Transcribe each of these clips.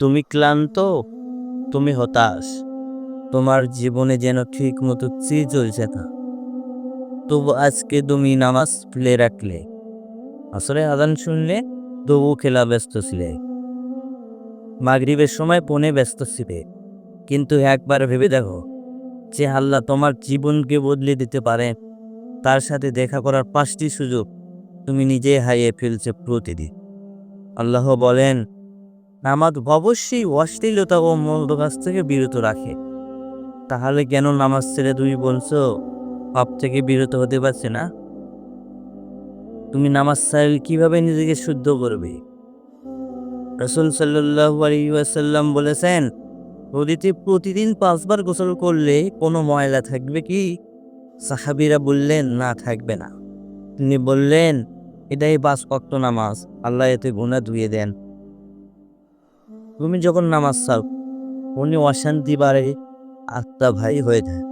তুমি ক্লান্ত, তুমি হতাশ, তোমার জীবনে যেন ঠিক মতো চলছে না। তবু আজকে তুমি নামাজ ফেলে রাখলে, আসরে আজান শুনলে তবু খেলা ব্যস্ত ছিলে, মাগরিবের সময় ফোনে ব্যস্ত ছিলে। কিন্তু একবার ভেবে দেখো, যে আল্লাহ তোমার জীবনকে বদলে দিতে পারে, তার সাথে দেখা করার 5টি সুযোগ তুমি নিজে হারিয়ে ফেলছে প্রতিদিন। আল্লাহ বলেন, নামাজ অবশ্যই অশ্লীলতা ও মন্দ কাজ থেকে বিরত রাখে। তাহলে কেন নামাজ ছেড়ে তুমি বলছো পাপ থেকে বিরত হতে পারছে না? তুমি নামাজ ছাড়লে কিভাবে নিজেকে শুদ্ধ করবে? রাসূল সাল্লাল্লাহু আলাইহি ওয়াসাল্লাম বলেছেন, নদীতে প্রতিদিন 5বার গোসল করলে কোনো ময়লা থাকবে কি? সাহাবীরা বললেন, না, থাকবে না। তিনি বললেন, এটাই 5 ওয়াক্ত নামাজ, আল্লাহ এতে গুনাহ ধুয়ে দেন। তুমি যখন নামাজ ছাড়ো, মনে অশান্তি বাড়ে, আত্মা ভারী হয়ে যায়,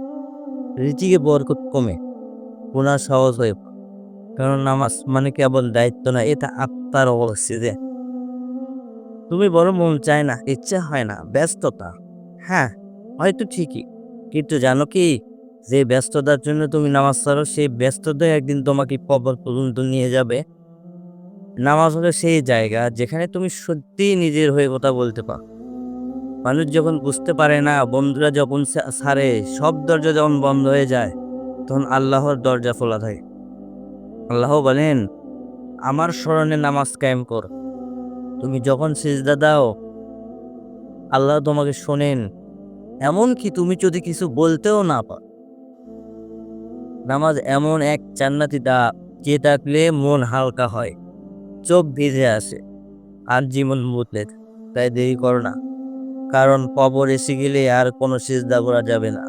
রিজিকে বরকত কমে, গুনাহ সহজ হয়ে পড়ে। কারণ নামাজ মানে কেবল দায়িত্ব না, এটা আত্মার অবস্থিতি। তুমি বড় মন চায় না, ইচ্ছা হয় না, ব্যস্ততা। হ্যাঁ, হয়তো ঠিকই, কিন্তু জানো কি, যে ব্যস্ততার জন্য তুমি নামাজ ছাড়ো, সেই ব্যস্ততাই একদিন তোমাকে কবর পর্যন্ত নিয়ে যাবে। নামাজ হলো সেই জায়গা যেখানে তুমি সত্যিই নিজের হয়ে কথা বলতে পারো। মানুষ যখন বুঝতে পারে না, বন্ধুরা যখন ছাড়ে, সব দরজা যখন বন্ধ হয়ে যায়, তখন আল্লাহর দরজা খোলা থাকে। আল্লাহ বলেন, আমার স্মরণে নামাজ কায়েম কর। তুমি যখন সিজদা দাও, আল্লাহ তোমাকে শোনেন, এমনকি তুমি যদি কিছু বলতেও না পারো। নামাজ এমন এক জান্নাতি ডাক, যে ডাকলে মন হালকা হয়, চোখ ভিজে আসে, আর জীবন বদলে যায়। তাই দেরি করো না, কারণ কবর এসে গেলে আর কোনো সিজদা করা যাবে না।